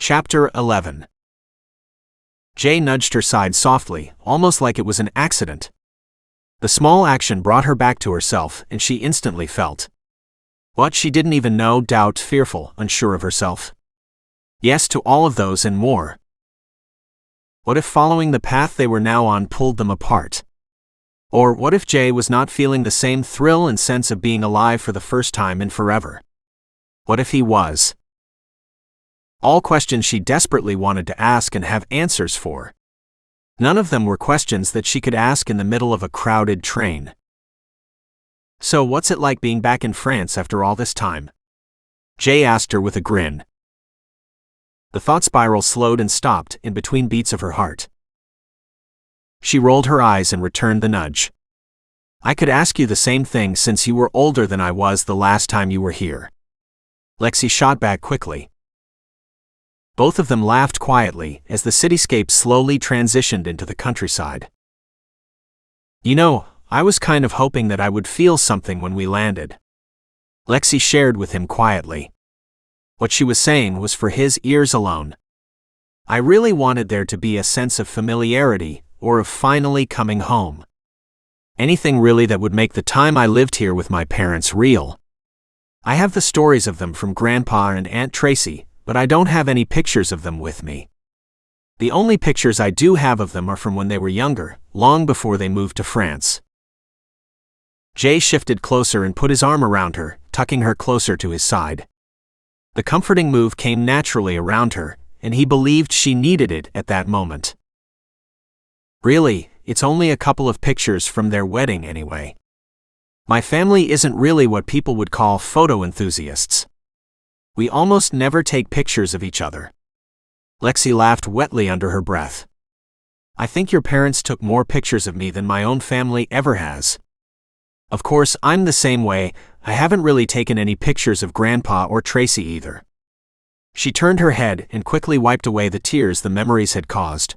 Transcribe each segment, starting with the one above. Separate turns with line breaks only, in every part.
Chapter 11. Jay nudged her side softly, almost like it was an accident. The small action brought her back to herself, and she instantly felt what she didn't even know: doubt, fearful, unsure of herself. Yes to all of those and more. What if following the path they were now on pulled them apart? Or what if Jay was not feeling the same thrill and sense of being alive for the first time in forever? What if he was? All questions she desperately wanted to ask and have answers for. None of them were questions that she could ask in the middle of a crowded train. "So what's it like being back in France after all this time?" Jay asked her with a grin. The thought spiral slowed and stopped in between beats of her heart. She rolled her eyes and returned the nudge. "I could ask you the same thing since you were older than I was the last time you were here." Lexie shot back quickly. Both of them laughed quietly as the cityscape slowly transitioned into the countryside. "You know, I was kind of hoping that I would feel something when we landed," Lexie shared with him quietly. What she was saying was for his ears alone. "I really wanted there to be a sense of familiarity, or of finally coming home. Anything really that would make the time I lived here with my parents real. I have the stories of them from Grandpa and Aunt Tracy, but I don't have any pictures of them with me. The only pictures I do have of them are from when they were younger, long before they moved to France." Jay shifted closer and put his arm around her, tucking her closer to his side. The comforting move came naturally around her, and he believed she needed it at that moment. "Really, it's only a couple of pictures from their wedding anyway. My family isn't really what people would call photo enthusiasts. We almost never take pictures of each other." Lexie laughed wetly under her breath. "I think your parents took more pictures of me than my own family ever has. Of course, I'm the same way. I haven't really taken any pictures of Grandpa or Tracy either." She turned her head and quickly wiped away the tears the memories had caused.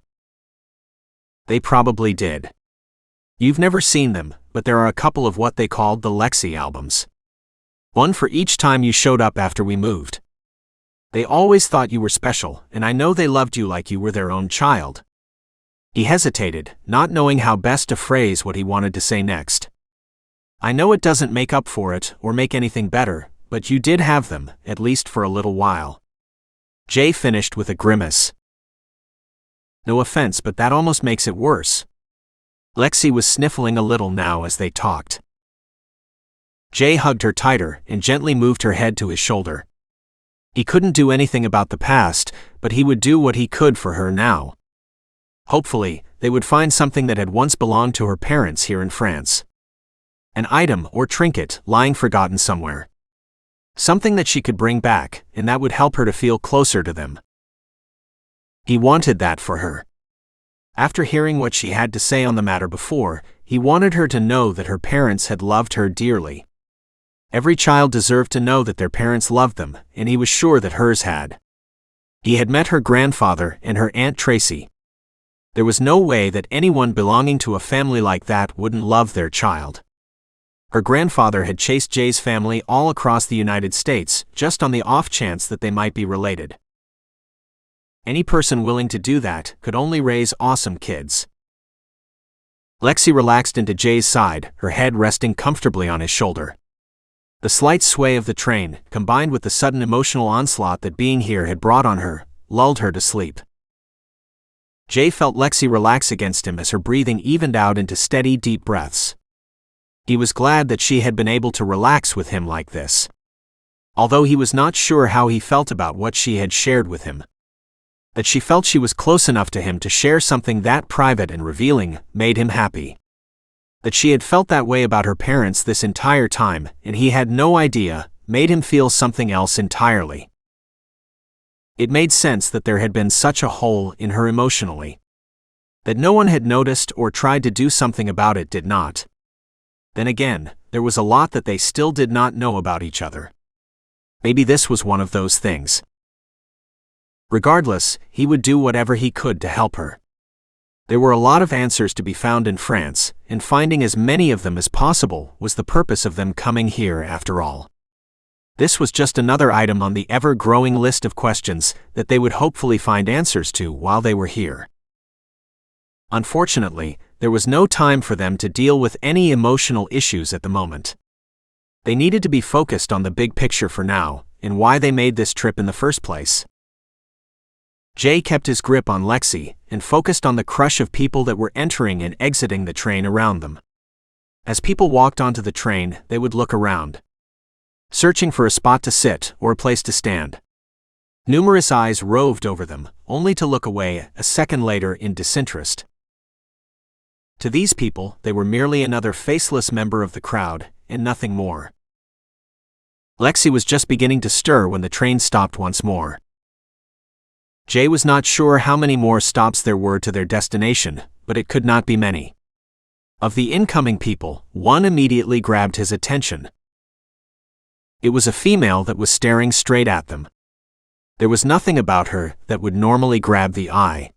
"They probably did. You've never seen them, but there are a couple of what they called the Lexie albums. One for each time you showed up after we moved. They always thought you were special, and I know they loved you like you were their own child." He hesitated, not knowing how best to phrase what he wanted to say next. "I know it doesn't make up for it or make anything better, but you did have them, at least for a little while." Jay finished with a grimace. "No offense, but that almost makes it worse." Lexie was sniffling a little now as they talked. Jay hugged her tighter and gently moved her head to his shoulder. He couldn't do anything about the past, but he would do what he could for her now. Hopefully, they would find something that had once belonged to her parents here in France. An item or trinket lying forgotten somewhere. Something that she could bring back, and that would help her to feel closer to them. He wanted that for her. After hearing what she had to say on the matter before, he wanted her to know that her parents had loved her dearly. Every child deserved to know that their parents loved them, and he was sure that hers had. He had met her grandfather and her Aunt Tracy. There was no way that anyone belonging to a family like that wouldn't love their child. Her grandfather had chased Jay's family all across the United States, just on the off chance that they might be related. Any person willing to do that could only raise awesome kids. Lexie relaxed into Jay's side, her head resting comfortably on his shoulder. The slight sway of the train, combined with the sudden emotional onslaught that being here had brought on her, lulled her to sleep. Jay felt Lexie relax against him as her breathing evened out into steady, deep breaths. He was glad that she had been able to relax with him like this. Although he was not sure how he felt about what she had shared with him. That she felt she was close enough to him to share something that private and revealing made him happy. That she had felt that way about her parents this entire time, and he had no idea, made him feel something else entirely. It made sense that there had been such a hole in her emotionally. That no one had noticed or tried to do something about it did not. Then again, there was a lot that they still did not know about each other. Maybe this was one of those things. Regardless, he would do whatever he could to help her. There were a lot of answers to be found in France, and finding as many of them as possible was the purpose of them coming here after all. This was just another item on the ever-growing list of questions that they would hopefully find answers to while they were here. Unfortunately, there was no time for them to deal with any emotional issues at the moment. They needed to be focused on the big picture for now, and why they made this trip in the first place. Jay kept his grip on Lexie and focused on the crush of people that were entering and exiting the train around them. As people walked onto the train, they would look around, searching for a spot to sit or a place to stand. Numerous eyes roved over them, only to look away a second later in disinterest. To these people, they were merely another faceless member of the crowd, and nothing more. Lexie was just beginning to stir when the train stopped once more. Jay was not sure how many more stops there were to their destination, but it could not be many. Of the incoming people, one immediately grabbed his attention. It was a female that was staring straight at them. There was nothing about her that would normally grab the eye.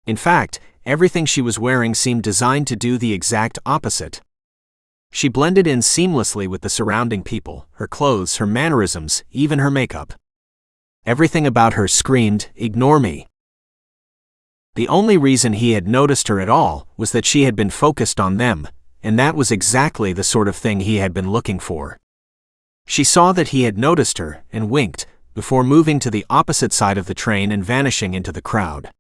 In fact, everything she was wearing seemed designed to do the exact opposite. She blended in seamlessly with the surrounding people, her clothes, her mannerisms, even her makeup. Everything about her screamed, "Ignore me." The only reason he had noticed her at all was that she had been focused on them, and that was exactly the sort of thing he had been looking for. She saw that he had noticed her and winked, before moving to the opposite side of the train and vanishing into the crowd.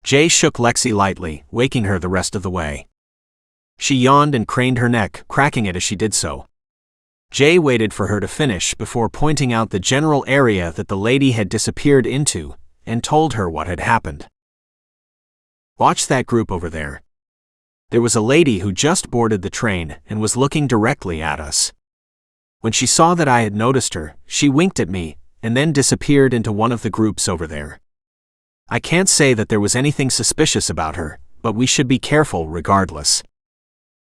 Jay shook Lexie lightly, waking her the rest of the way. She yawned and craned her neck, cracking it as she did so. Jay waited for her to finish before pointing out the general area that the lady had disappeared into, and told her what had happened. "Watch that group over there. There was a lady who just boarded the train and was looking directly at us. When she saw that I had noticed her, she winked at me, and then disappeared into one of the groups over there. I can't say that there was anything suspicious about her, but we should be careful regardless.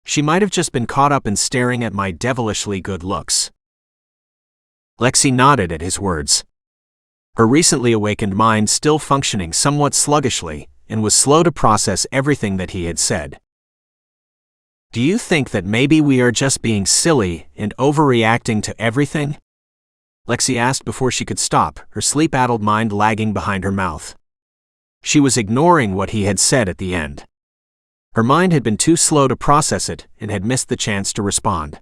She might have just been caught up in staring at my devilishly good looks." Lexie nodded at his words. Her recently awakened mind still functioning somewhat sluggishly, and was slow to process everything that he had said. "Do you think that maybe we are just being silly and overreacting to everything?" Lexie asked before she could stop, her sleep-addled mind lagging behind her mouth. She was ignoring what he had said at the end. Her mind had been too slow to process it and had missed the chance to respond.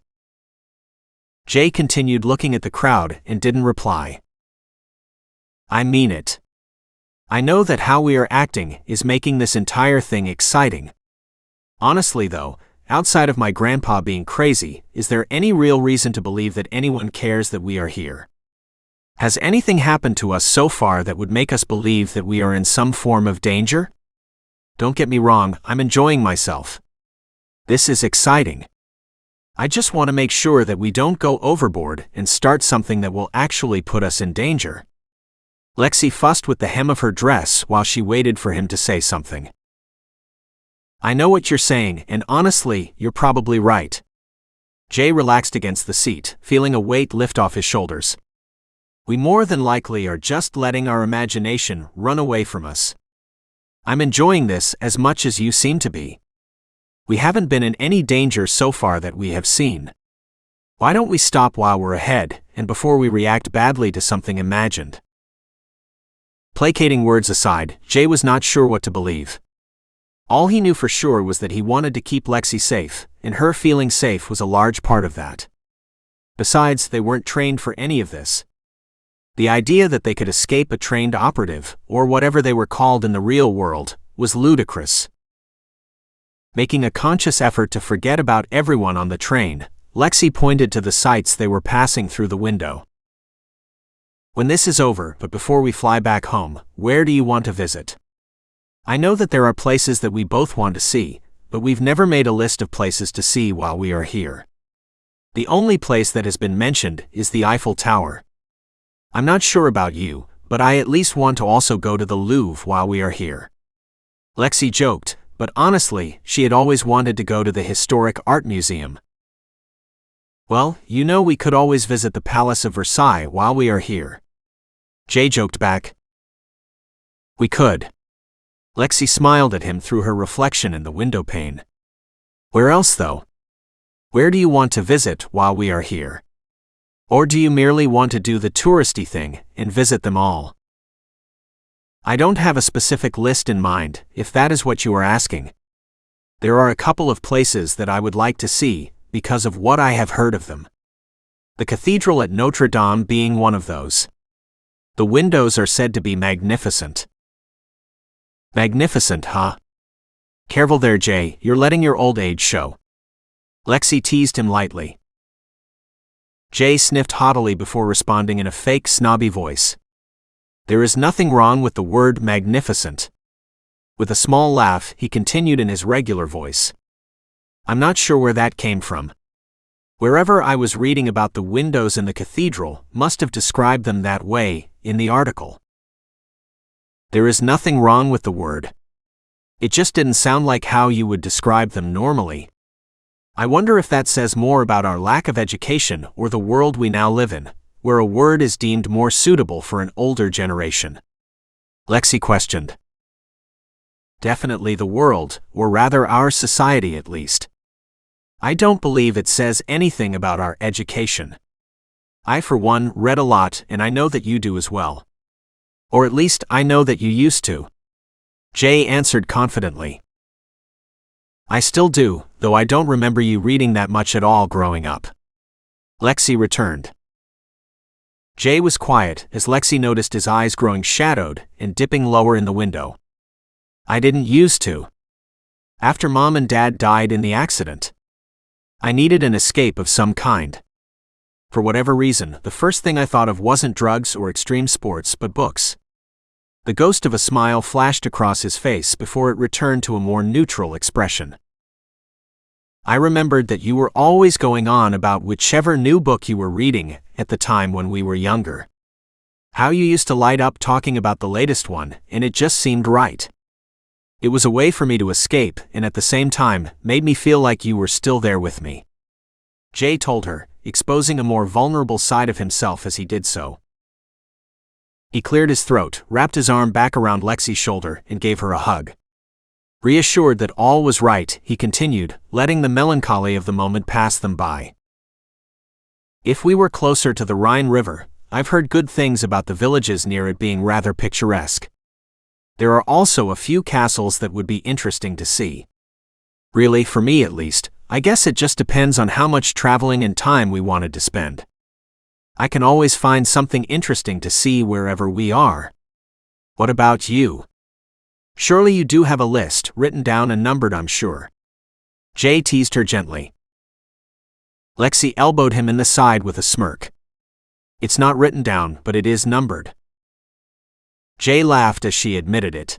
Jay continued looking at the crowd and didn't reply. "I mean it. I know that how we are acting is making this entire thing exciting. Honestly though, outside of my grandpa being crazy, is there any real reason to believe that anyone cares that we are here? Has anything happened to us so far that would make us believe that we are in some form of danger? Don't get me wrong, I'm enjoying myself. This is exciting. I just want to make sure that we don't go overboard and start something that will actually put us in danger." Lexie fussed with the hem of her dress while she waited for him to say something. "I know what you're saying, and honestly, you're probably right." Jay relaxed against the seat, feeling a weight lift off his shoulders. "We more than likely are just letting our imagination run away from us. I'm enjoying this as much as you seem to be. We haven't been in any danger so far that we have seen. Why don't we stop while we're ahead, and before we react badly to something imagined?" Placating words aside, Jay was not sure what to believe. All he knew for sure was that he wanted to keep Lexie safe, and her feeling safe was a large part of that. Besides, they weren't trained for any of this. The idea that they could escape a trained operative, or whatever they were called in the real world, was ludicrous. Making a conscious effort to forget about everyone on the train, Lexie pointed to the sights they were passing through the window. "When this is over, but before we fly back home, where do you want to visit? I know that there are places that we both want to see, but we've never made a list of places to see while we are here. The only place that has been mentioned is the Eiffel Tower. I'm not sure about you, but I at least want to also go to the Louvre while we are here." Lexie joked, but honestly, she had always wanted to go to the Historic Art Museum. "Well, you know we could always visit the Palace of Versailles while we are here." Jay joked back. "We could." Lexie smiled at him through her reflection in the window pane. "Where else though? Where do you want to visit while we are here?" Or do you merely want to do the touristy thing and visit them all? I don't have a specific list in mind, if that is what you are asking. There are a couple of places that I would like to see, because of what I have heard of them. The cathedral at Notre Dame being one of those. The windows are said to be magnificent. Magnificent, huh? Careful there, Jay, you're letting your old age show. Lexie teased him lightly. Jay sniffed haughtily before responding in a fake snobby voice. There is nothing wrong with the word magnificent. With a small laugh, he continued in his regular voice. I'm not sure where that came from. Wherever I was reading about the windows in the cathedral must have described them that way in the article. There is nothing wrong with the word. It just didn't sound like how you would describe them normally. I wonder if that says more about our lack of education or the world we now live in, where a word is deemed more suitable for an older generation. Lexie questioned. Definitely the world, or rather our society at least. I don't believe it says anything about our education. I for one read a lot, and I know that you do as well. Or at least I know that you used to. Jay answered confidently. I still do, though I don't remember you reading that much at all growing up. Lexie returned. Jay was quiet as Lexie noticed his eyes growing shadowed and dipping lower in the window. I didn't used to. After Mom and Dad died in the accident, I needed an escape of some kind. For whatever reason, the first thing I thought of wasn't drugs or extreme sports but books. The ghost of a smile flashed across his face before it returned to a more neutral expression. I remembered that you were always going on about whichever new book you were reading at the time when we were younger. How you used to light up talking about the latest one, and it just seemed right. It was a way for me to escape, and at the same time, made me feel like you were still there with me. Jay told her, exposing a more vulnerable side of himself as he did so. He cleared his throat, wrapped his arm back around Lexie's shoulder, and gave her a hug. Reassured that all was right, he continued, letting the melancholy of the moment pass them by. If we were closer to the Rhine River, I've heard good things about the villages near it being rather picturesque. There are also a few castles that would be interesting to see. Really, for me at least, I guess it just depends on how much traveling and time we wanted to spend. I can always find something interesting to see wherever we are. What about you? Surely you do have a list, written down and numbered, I'm sure. Jay teased her gently. Lexie elbowed him in the side with a smirk. It's not written down, but it is numbered. Jay laughed as she admitted it.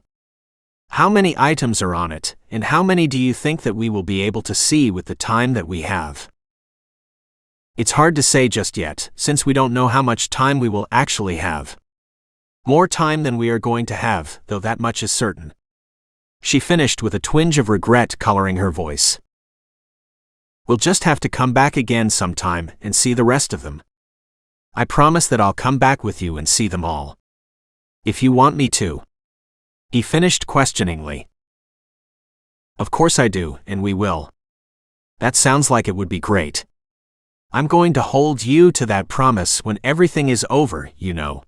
How many items are on it, and how many do you think that we will be able to see with the time that we have? It's hard to say just yet, since we don't know how much time we will actually have. More time than we are going to have, though that much is certain. She finished with a twinge of regret coloring her voice. We'll just have to come back again sometime and see the rest of them. I promise that I'll come back with you and see them all. If you want me to. He finished questioningly. Of course I do, and we will. That sounds like it would be great. I'm going to hold you to that promise when everything is over, you know.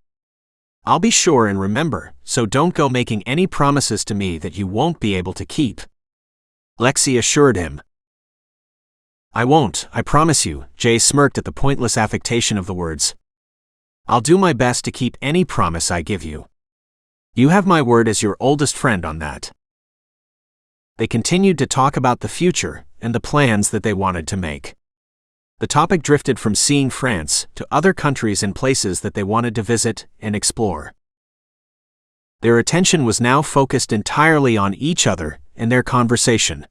I'll be sure and remember, so don't go making any promises to me that you won't be able to keep. Lexie assured him. I won't, I promise you, Jay smirked at the pointless affectation of the words. I'll do my best to keep any promise I give you. You have my word as your oldest friend on that. They continued to talk about the future and the plans that they wanted to make. The topic drifted from seeing France to other countries and places that they wanted to visit and explore. Their attention was now focused entirely on each other and their conversation.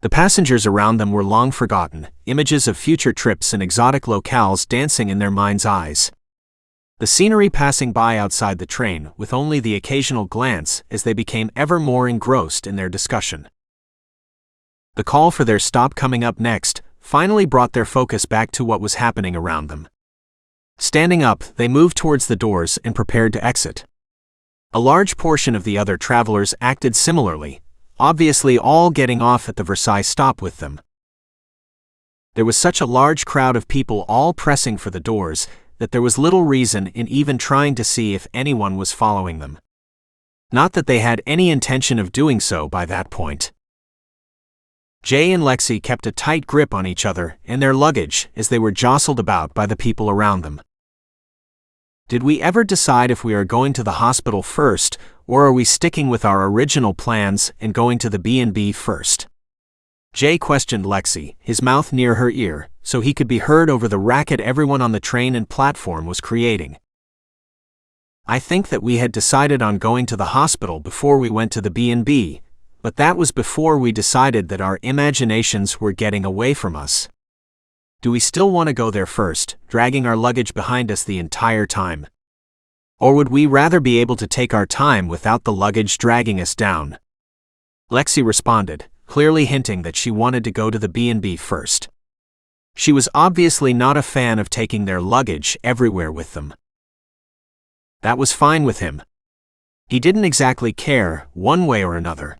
The passengers around them were long forgotten, images of future trips and exotic locales dancing in their mind's eyes. The scenery passing by outside the train with only the occasional glance as they became ever more engrossed in their discussion. The call for their stop coming up next finally brought their focus back to what was happening around them. Standing up, they moved towards the doors and prepared to exit. A large portion of the other travelers acted similarly, obviously all getting off at the Versailles stop with them. There was such a large crowd of people all pressing for the doors that there was little reason in even trying to see if anyone was following them. Not that they had any intention of doing so by that point. Jay and Lexie kept a tight grip on each other and their luggage as they were jostled about by the people around them. Did we ever decide if we are going to the hospital first, or are we sticking with our original plans and going to the B&B first? Jay questioned Lexie, his mouth near her ear, so he could be heard over the racket everyone on the train and platform was creating. I think that we had decided on going to the hospital before we went to the B&B, but that was before we decided that our imaginations were getting away from us. Do we still want to go there first, dragging our luggage behind us the entire time? Or would we rather be able to take our time without the luggage dragging us down? Lexie responded, clearly hinting that she wanted to go to the B&B first. She was obviously not a fan of taking their luggage everywhere with them. That was fine with him. He didn't exactly care, one way or another.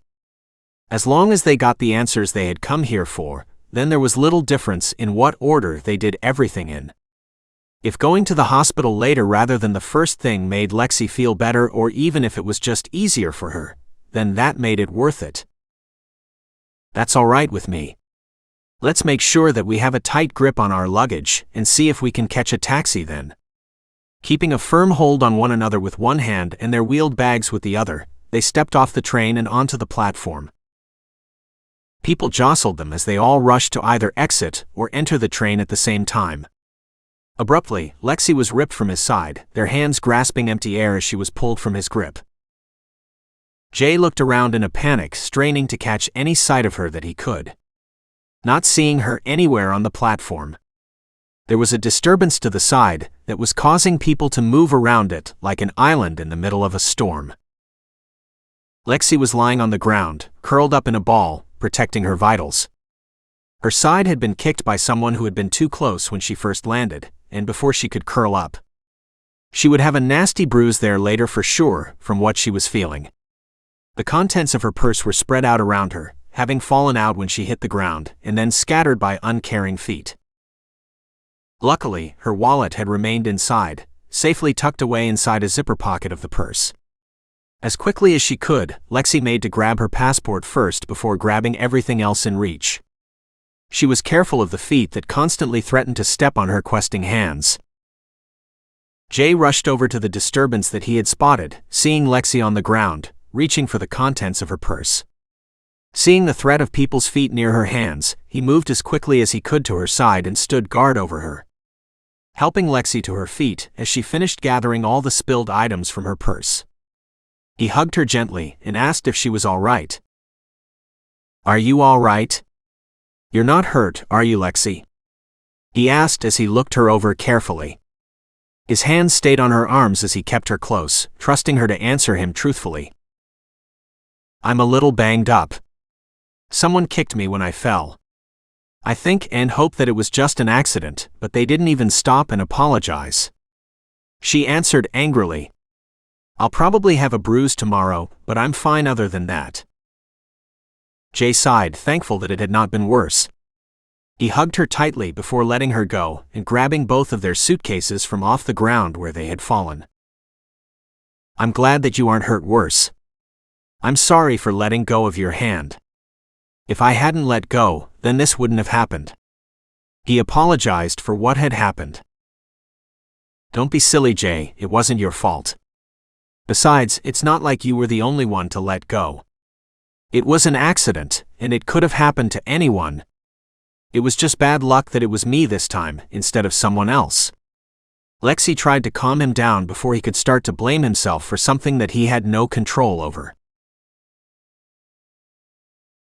As long as they got the answers they had come here for, then there was little difference in what order they did everything in. If going to the hospital later rather than the first thing made Lexie feel better, or even if it was just easier for her, then that made it worth it. That's all right with me. Let's make sure that we have a tight grip on our luggage and see if we can catch a taxi then. Keeping a firm hold on one another with one hand and their wheeled bags with the other, they stepped off the train and onto the platform. People jostled them as they all rushed to either exit or enter the train at the same time. Abruptly, Lexie was ripped from his side, their hands grasping empty air as she was pulled from his grip. Jay looked around in a panic, straining to catch any sight of her that he could. Not seeing her anywhere on the platform. There was a disturbance to the side that was causing people to move around it like an island in the middle of a storm. Lexie was lying on the ground, curled up in a ball, protecting her vitals. Her side had been kicked by someone who had been too close when she first landed, and before she could curl up. She would have a nasty bruise there later for sure, from what she was feeling. The contents of her purse were spread out around her, having fallen out when she hit the ground, and then scattered by uncaring feet. Luckily, her wallet had remained inside, safely tucked away inside a zipper pocket of the purse. As quickly as she could, Lexie made to grab her passport first before grabbing everything else in reach. She was careful of the feet that constantly threatened to step on her questing hands. Jay rushed over to the disturbance that he had spotted, seeing Lexie on the ground, reaching for the contents of her purse. Seeing the threat of people's feet near her hands, he moved as quickly as he could to her side and stood guard over her, helping Lexie to her feet as she finished gathering all the spilled items from her purse. He hugged her gently and asked if she was all right. "Are you all right? You're not hurt, are you, Lexie?" he asked as he looked her over carefully. His hands stayed on her arms as he kept her close, trusting her to answer him truthfully. "I'm a little banged up. Someone kicked me when I fell. I think and hope that it was just an accident, but they didn't even stop and apologize," she answered angrily. "I'll probably have a bruise tomorrow, but I'm fine other than that." Jay sighed, thankful that it had not been worse. He hugged her tightly before letting her go and grabbing both of their suitcases from off the ground where they had fallen. "I'm glad that you aren't hurt worse. I'm sorry for letting go of your hand. If I hadn't let go, then this wouldn't have happened." He apologized for what had happened. "Don't be silly, Jay, it wasn't your fault. Besides, it's not like you were the only one to let go. It was an accident, and it could have happened to anyone. It was just bad luck that it was me this time, instead of someone else." Lexie tried to calm him down before he could start to blame himself for something that he had no control over.